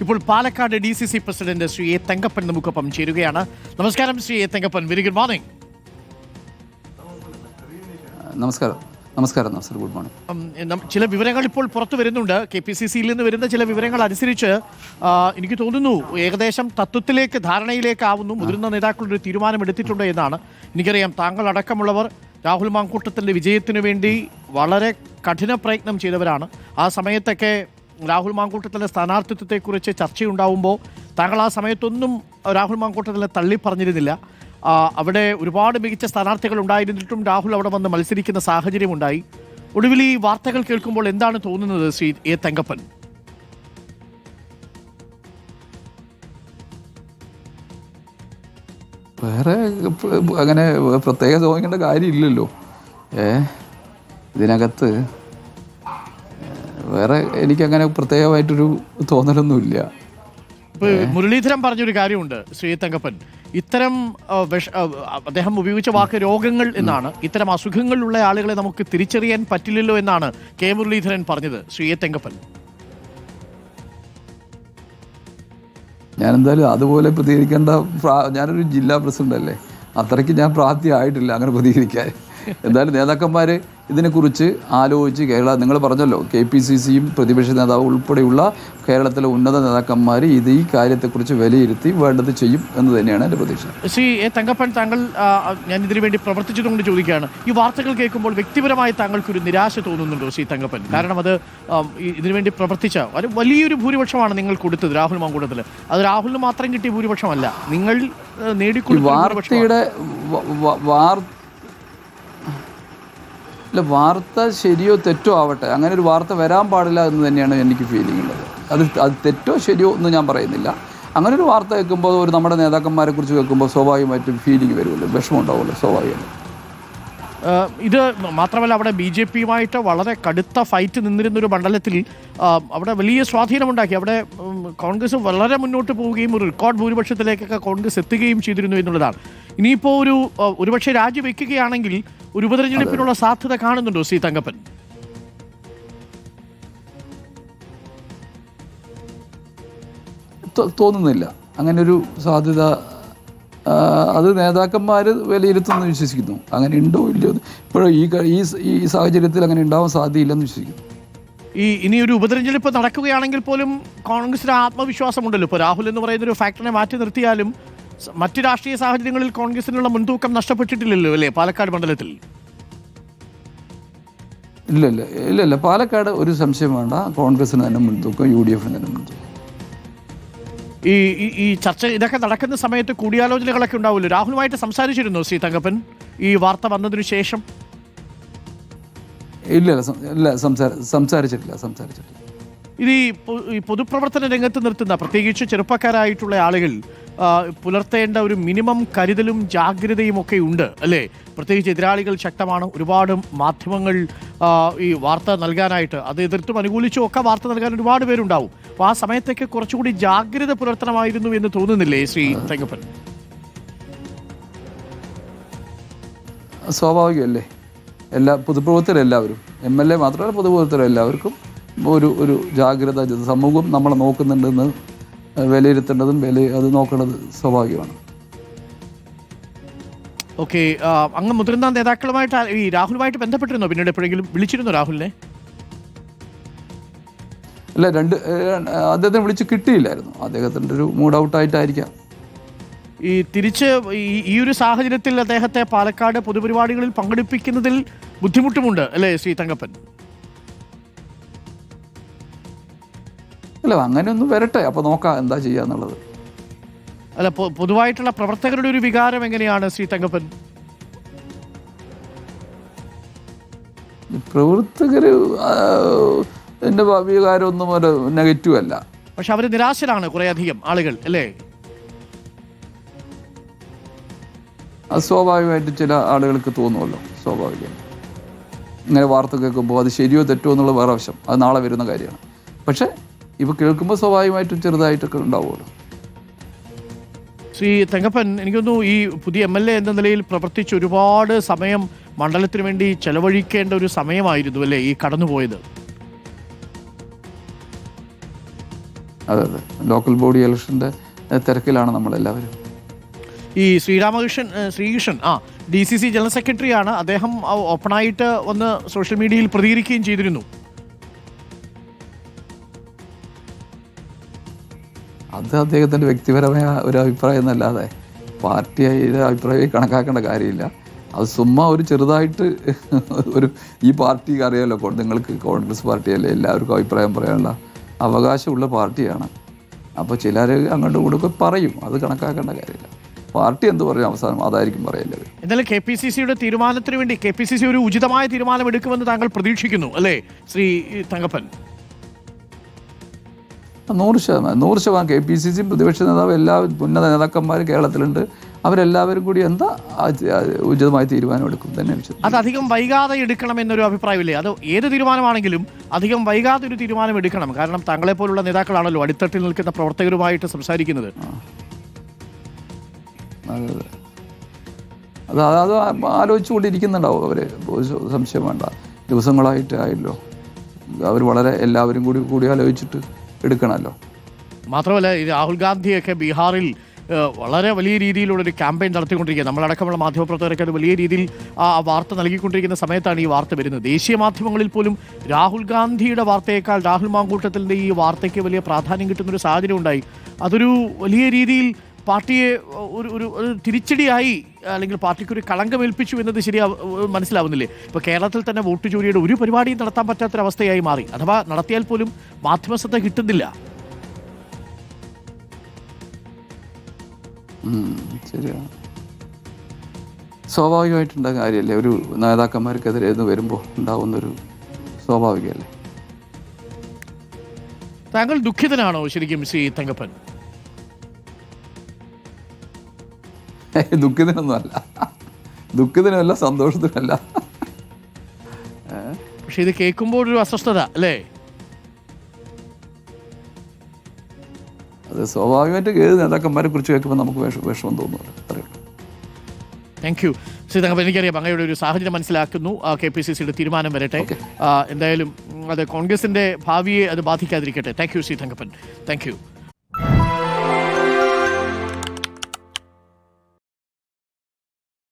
ഇപ്പോൾ Palakkad DCC president Shri A Thankappan നമുക്കൊപ്പം ചേരുകയാണ്. നമസ്കാരം Shri A Thankappan, very good morning. നമസ്കാരം. Good morning. ചില വിവരങ്ങൾ ഇപ്പോൾ പുറത്തു വരുന്നുണ്ട്. KPCCയിൽ നിന്ന് വരുന്ന ചില വിവരങ്ങൾ അനുസരിച്ച് എനിക്ക് തോന്നുന്നു ഏകദേശം തത്വത്തിലേക്ക് ധാരണയിലേക്കാവുന്നു മുതിർന്ന നേതാക്കളൊരു തീരുമാനമെടുത്തിട്ടുണ്ട് എന്നാണ്. എനിക്കറിയാം താങ്കൾ അടക്കമുള്ളവർ രാഹുൽ മാങ്കൂട്ടത്തിൻ്റെ വിജയത്തിനു വേണ്ടി വളരെ കഠിന പ്രയത്നം ചെയ്തവരാണ്. ആ സമയത്തൊക്കെ രാഹുൽ മാങ്കൂട്ടത്തിലെ സ്ഥാനാർത്ഥിത്വത്തെക്കുറിച്ച് ചർച്ചയുണ്ടാവുമ്പോൾ താങ്കൾ ആ സമയത്തൊന്നും രാഹുൽ മാങ്കൂട്ടത്തിലെ തള്ളി പറഞ്ഞിരുന്നില്ല. അവിടെ ഒരുപാട് മികച്ച സ്ഥാനാർത്ഥികൾ ഉണ്ടായിരുന്നിട്ടും രാഹുൽ അവിടെ വന്ന് മത്സരിക്കുന്ന സാഹചര്യം ഉണ്ടായി. ഒടുവിൽ ഈ വാർത്തകൾ കേൾക്കുമ്പോൾ എന്താണ് തോന്നുന്നത് ശ്രീ എ തങ്കപ്പൻ? വേറെ അങ്ങനെ പ്രത്യേകം തോന്നിക്കേണ്ട കാര്യമില്ലല്ലോ. ഇതിനകത്ത് വേറെ എനിക്കങ്ങനെ പ്രത്യേകമായിട്ടൊരു തോന്നലൊന്നുമില്ല. മുരളീധരൻ പറഞ്ഞൊരു കാര്യമുണ്ട് ശ്രീ തങ്കപ്പൻ, ഇത്തരം അദ്ദേഹം ഉപയോഗിച്ച വാക്ക് രോഗങ്ങൾ എന്നാണ്. ഇത്തരം അസുഖങ്ങളുള്ള ആളുകളെ നമുക്ക് തിരിച്ചറിയാൻ പറ്റില്ലല്ലോ എന്നാണ് കെ മുരളീധരൻ പറഞ്ഞത്. ശ്രീ തങ്കപ്പൻ, ഞാൻ എന്തായാലും അതുപോലെ പ്രതികരിക്കേണ്ട ഞാനൊരു ജില്ലാ പ്രസിഡന്റ് അല്ലേ, അത്രയ്ക്ക് ഞാൻ പ്രാപ്തിയായിട്ടില്ല അങ്ങനെ പ്രതികരിക്കാൻ. എന്തായാലും നേതാക്കന്മാർ ഇതിനെക്കുറിച്ച് ആലോചിച്ച് നിങ്ങൾ പറഞ്ഞല്ലോ KPCCയും പ്രതിപക്ഷ നേതാവ് ഉൾപ്പെടെയുള്ള കേരളത്തിലെ ഉന്നത നേതാക്കന്മാർ ഈ കാര്യത്തെക്കുറിച്ച് വിലയിരുത്തി വേണ്ടത് ചെയ്യും എന്ന് തന്നെയാണ് എൻ്റെ പ്രതീക്ഷ. ശ്രീ എ തങ്കപ്പൻ, താങ്കൾ ഞാൻ ഇതിനു വേണ്ടി പ്രവർത്തിച്ചതുകൊണ്ട് ചോദിക്കുകയാണ്, ഈ വാർത്തകൾ കേൾക്കുമ്പോൾ വ്യക്തിപരമായി താങ്കൾക്കൊരു നിരാശ തോന്നുന്നുണ്ടോ ശ്രീ തങ്കപ്പൻ? കാരണം അത് ഇതിനുവേണ്ടി പ്രവർത്തിച്ച വലിയൊരു ഭൂരിപക്ഷമാണ് നിങ്ങൾ കൊടുത്തത് രാഹുൽ മാങ്കൂട്ടത്തിൽ. അത് രാഹുലിന് മാത്രം കിട്ടിയ ഭൂരിപക്ഷമല്ല, നിങ്ങൾ നേടിക്കൊടുത്ത വാർത്തയുടെ വാർത്ത ശരിയോ തെറ്റോ ആവട്ടെ, അങ്ങനെ ഒരു വാർത്ത വരാൻ പാടില്ല എന്ന് തന്നെയാണ് എനിക്ക് ഫീലിംഗ് ഉള്ളത്. അത് തെറ്റോ ശരിയോ എന്ന് ഞാൻ പറയുന്നില്ല. അങ്ങനെ ഒരു വാർത്ത കേൾക്കുമ്പോൾ ഒരു നമ്മുടെ നേതാക്കന്മാരെ കുറിച്ച് കേൾക്കുമ്പോൾ സ്വാഭാവികമായിട്ടും ഫീലിംഗ് വരുമല്ലോ, വിഷമം ഉണ്ടാവുമല്ലോ, സ്വാഭാവികമാണ്. ഇത് മാത്രമല്ല, അവിടെ BJPയുമായിട്ട് വളരെ കടുത്ത ഫൈറ്റ് നിന്നിരുന്നൊരു മണ്ഡലത്തിൽ അവിടെ വലിയ സ്വാധീനമുണ്ടാക്കി. അവിടെ കോൺഗ്രസ് വളരെ മുന്നോട്ട് പോവുകയും ഒരു റെക്കോർഡ് ഭൂരിപക്ഷത്തിലേക്കൊക്കെ കോൺഗ്രസ് എത്തുകയും ചെയ്തിരുന്നു എന്നുള്ളതാണ്. ഇനിയിപ്പോൾ ഒരുപക്ഷെ രാജിവെക്കുകയാണെങ്കിൽ ഒരു ഉപതെരഞ്ഞെടുപ്പിനുള്ള സാധ്യത കാണുന്നുണ്ടോ ശ്രീ തങ്കപ്പൻ? തോന്നുന്നില്ല അങ്ങനെ ഒരു സാധ്യത. അത് നേതാക്കന്മാർ വിലയിരുത്തുമെന്ന് വിശ്വസിക്കുന്നു. അങ്ങനെ ഉണ്ടോ ഇല്ലയോ ഇപ്പോഴും ഈ സാഹചര്യത്തിൽ അങ്ങനെ ഉണ്ടാവാൻ സാധ്യതയില്ലെന്ന് വിശ്വസിക്കുന്നു. ഇനിയൊരു ഉപതെരഞ്ഞെടുപ്പ് നടക്കുകയാണെങ്കിൽ പോലും കോൺഗ്രസിന് ആത്മവിശ്വാസമുണ്ടല്ലോ. ഇപ്പോൾ രാഹുൽ എന്ന് പറയുന്നൊരു ഫാക്ടറിനെ മാറ്റി നിർത്തിയാലും മറ്റ് രാഷ്ട്രീയ സാഹചര്യങ്ങളിൽ കോൺഗ്രസിനുള്ള മുൻതൂക്കം നഷ്ടപ്പെട്ടിട്ടില്ലല്ലോ അല്ലേ പാലക്കാട് മണ്ഡലത്തിൽ? ഇല്ല പാലക്കാട് ഒരു സംശയം വേണ്ട, കോൺഗ്രസിന് തന്നെ മുൻതൂക്കം, UDFന് തന്നെ മുൻതൂക്കം. ഈ ചർച്ച ഇതൊക്കെ നടക്കുന്ന സമയത്ത് കൂടിയാലോചനകളൊക്കെ ഉണ്ടാവുമല്ലോ. രാഹുലുമായിട്ട് സംസാരിച്ചിരുന്നോ ശ്രീ തങ്കപ്പൻ ഈ വാർത്ത വന്നതിനു ശേഷം? ഇല്ല സംസാരിച്ചിട്ടില്ല. ഇത് ഈ പൊതുപ്രവർത്തന രംഗത്ത് നിർത്തുന്ന പ്രത്യേകിച്ച് ചെറുപ്പക്കാരായിട്ടുള്ള ആളുകൾ പുലർത്തേണ്ട ഒരു മിനിമം കരുതലും ജാഗ്രതയും ഒക്കെ ഉണ്ട് അല്ലേ? പ്രത്യേകിച്ച് എതിരാളികൾ ശക്തമാണ്. ഒരുപാട് മാധ്യമങ്ങൾ ഈ വാർത്ത നൽകാനായിട്ട് അത് എതിർത്തും അനുകൂലിച്ചും ഒക്കെ വാർത്ത നൽകാൻ ഒരുപാട് പേരുണ്ടാവും. അപ്പോൾ ആ സമയത്തൊക്കെ കുറച്ചുകൂടി ജാഗ്രത പുലർത്തണമായിരുന്നു എന്ന് തോന്നുന്നില്ലേ ശ്രീ തങ്കപ്പൻ? സ്വാഭാവികമല്ലേ, എല്ലാ പൊതുപ്രവർത്തകരെല്ലാവരും, MLA മാത്രമല്ല പൊതുപ്രവർത്തകരെല്ലാവർക്കും ഒരു ജാഗ്രത, സമൂഹം നമ്മളെ നോക്കുന്നുണ്ടെന്ന് വിലയിരുത്തേണ്ടതും അത് നോക്കേണ്ടത് സ്വാഭാവികമാണ്. ഓക്കെ, അങ്ങ് മുതിർന്ന നേതാക്കളുമായിട്ട് ഈ രാഹുലുമായിട്ട് ബന്ധപ്പെട്ടിരുന്നോ? പിന്നീട് എപ്പോഴെങ്കിലും വിളിച്ചിരുന്നോ രാഹുലിനെ? അല്ല, അദ്ദേഹത്തിന് വിളിച്ച് കിട്ടിയില്ലായിരുന്നു. അദ്ദേഹത്തിൻ്റെ ഒരു മൂഡ് ഔട്ടായിട്ടായിരിക്കാം. ഈ തിരിച്ച് ഈ ഒരു സാഹചര്യത്തിൽ അദ്ദേഹത്തെ പാലക്കാട് പൊതുപരിപാടികളിൽ പങ്കെടുപ്പിക്കുന്നതിൽ ബുദ്ധിമുട്ടുമുണ്ട് അല്ലേ ശ്രീ തങ്കപ്പൻ? അല്ല, അങ്ങനെയൊന്നും വരട്ടെ, അപ്പോൾ നോക്കാം എന്താ ചെയ്യാന്നുള്ളത്. അല്ല, പൊതുവായിട്ടുള്ള പ്രവർത്തകരുടെ ഒരു വികാരം എങ്ങനെയാണ് ശ്രീ തങ്കപ്പൻ? പ്രവർത്തകർ എൻ്റെ വികാരമൊന്നും ഒരു നെഗറ്റീവ് അല്ല. പക്ഷെ അവർ നിരാശരാണ് കുറേ അധികം ആളുകൾ അല്ലേ? അത് സ്വാഭാവികമായിട്ട് ചില ആളുകൾക്ക് തോന്നുമല്ലോ, സ്വാഭാവികം. ഇങ്ങനെ വാർത്ത കേൾക്കുമ്പോൾ അത് ശരിയോ തെറ്റോ എന്നുള്ള വേറെ വശം, അത് നാളെ വരുന്ന കാര്യമാണ്. പക്ഷേ ഇപ്പോൾ കേൾക്കുമ്പോൾ സ്വാഭാവികമായിട്ടും ചെറുതായിട്ടൊക്കെ ഉണ്ടാവുമല്ലോ. ശ്രീ തങ്കപ്പൻ, എനിക്കൊന്നു ഈ പുതിയ MLA എന്ന നിലയിൽ പ്രവർത്തിച്ച് ഒരുപാട് സമയം മണ്ഡലത്തിന് വേണ്ടി ചെലവഴിക്കേണ്ട ഒരു സമയമായിരുന്നു അല്ലേ ഈ കടന്നുപോയത്? അതെ അതെ, ലോക്കൽ ബോഡി ഇലക്ഷൻ്റെ തിരക്കിലാണ് നമ്മളെല്ലാവരും. ഈ ശ്രീകൃഷ്ണൻ DCC ജനറൽ സെക്രട്ടറിയാണ്. അദ്ദേഹം ഓപ്പണായിട്ട് ഒന്ന് സോഷ്യൽ മീഡിയയിൽ പ്രതികരിക്കുകയും ചെയ്തിരുന്നു. അത് അദ്ദേഹത്തിൻ്റെ വ്യക്തിപരമായ ഒരു അഭിപ്രായം എന്നല്ലാതെ പാർട്ടിയുടെ അഭിപ്രായം കണക്കാക്കേണ്ട കാര്യമില്ല. അത് ചുമ്മാ ഒരു ചെറുതായിട്ട് ഈ പാർട്ടിക്ക് അറിയാമല്ലോ, നിങ്ങൾക്ക് കോൺഗ്രസ് പാർട്ടിയല്ലേ, എല്ലാവർക്കും അഭിപ്രായം പറയാനുള്ള അവകാശമുള്ള പാർട്ടിയാണ്. അപ്പോൾ ചിലർ അങ്ങോട്ടും ഇങ്ങോട്ടും പറയും, അത് കണക്കാക്കേണ്ട കാര്യമില്ല. പാർട്ടി എന്ത് പറയും അവസാനം അതായിരിക്കും പറയേണ്ടത്. എന്നാലും KPCCയുടെ തീരുമാനത്തിന് വേണ്ടി KPCC ഒരു ഉചിതമായ തീരുമാനം എടുക്കുമെന്ന് താങ്കൾ പ്രതീക്ഷിക്കുന്നു അല്ലേ ശ്രീ തങ്കപ്പൻ? 100% KPCC പ്രതിപക്ഷ നേതാവ് എല്ലാ ഉന്നത നേതാക്കന്മാർ കേരളത്തിലുണ്ട്. അവരെല്ലാവരും കൂടി എന്താ ഉചിതമായ തീരുമാനം എടുക്കും തന്നെ. അത് അധികം വൈകാതെ എടുക്കണം എന്നൊരു അഭിപ്രായമില്ലേ? അത് ഏത് തീരുമാനമാണെങ്കിലും അധികം വൈകാതെ ഒരു തീരുമാനം എടുക്കണം. കാരണം താങ്കളെ പോലുള്ള നേതാക്കളാണല്ലോ അടിത്തട്ടിൽ നിൽക്കുന്ന പ്രവർത്തകരുമായിട്ട് സംസാരിക്കുന്നത്. അത് ആലോചിച്ചുകൊണ്ടിരിക്കുന്നുണ്ടാവും അവർ, സംശയം വേണ്ട. ദിവസങ്ങളായിട്ടായല്ലോ, അവർ വളരെ എല്ലാവരും കൂടി ആലോചിച്ചിട്ട് എടുക്കണമല്ലോ. മാത്രമല്ല ഈ രാഹുൽ ഗാന്ധിയൊക്കെ ബീഹാറിൽ വളരെ വലിയ രീതിയിലുള്ളൊരു ക്യാമ്പയിൻ നടത്തിക്കൊണ്ടിരിക്കുക. നമ്മളടക്കമുള്ള മാധ്യമപ്രവർത്തകരൊക്കെ അത് വലിയ രീതിയിൽ ആ വാർത്ത നൽകിക്കൊണ്ടിരിക്കുന്ന സമയത്താണ് ഈ വാർത്ത വരുന്നത്. ദേശീയ മാധ്യമങ്ങളിൽ പോലും രാഹുൽ ഗാന്ധിയുടെ വാർത്തയേക്കാൾ രാഹുൽ മാങ്കൂട്ടത്തിൻ്റെ ഈ വാർത്തയ്ക്ക് വലിയ പ്രാധാന്യം കിട്ടുന്നൊരു സാഹചര്യം ഉണ്ടായി. അതൊരു വലിയ രീതിയിൽ പാർട്ടിയെ ഒരു തിരിച്ചടിയായി, അല്ലെങ്കിൽ പാർട്ടിക്കൊരു കളങ്കമേൽപ്പിച്ചു എന്നത് മനസ്സിലാവുന്നില്ലേ? ഇപ്പോൾ കേരളത്തിൽ തന്നെ വോട്ട് ചോരിയുടെ ഒരു പരിപാടിയും നടത്താൻ പറ്റാത്തൊരവസ്ഥയായി മാറി. അഥവാ നടത്തിയാൽ പോലും മാധ്യമശ്രദ്ധ കിട്ടുന്നില്ല. ശരിയാണ്, സ്വാഭാവികമായിട്ടുള്ള കാര്യമല്ലേ, ഒരു നേതാക്കന്മാർക്കെതിരെ വരുമ്പോൾ ഉണ്ടാവുന്നൊരു സ്വാഭാവികമല്ലേ. താങ്കൾ ദുഃഖിതനാണോ ശരിക്കും ശ്രീ തങ്കപ്പൻ? ദുഃഖിതനല്ല, സന്തോഷത്തിനല്ല. പക്ഷെ ഇത് കേൾക്കുമ്പോൾ ഒരു അസ്വസ്ഥത അല്ലേ? അത് സ്വാഭാവികമായിട്ട് ഏത് നേതാക്കന്മാരെ കുറിച്ച് കേൾക്കുമ്പോൾ നമുക്ക് വിഷമം തോന്നുമല്ലോ, അത്രയുള്ളൂ. Thank you Shri Thankappan. എനിക്കറിയാം അങ്ങയുടെ ഒരു സാഹചര്യം മനസ്സിലാക്കുന്നു. KPCCയുടെ തീരുമാനം വരട്ടെ. എന്തായാലും അത് കോൺഗ്രസിന്റെ ഭാവിയെ അത് ബാധിക്കാതിരിക്കട്ടെ. Thank you Shri Thankappan. Thank U.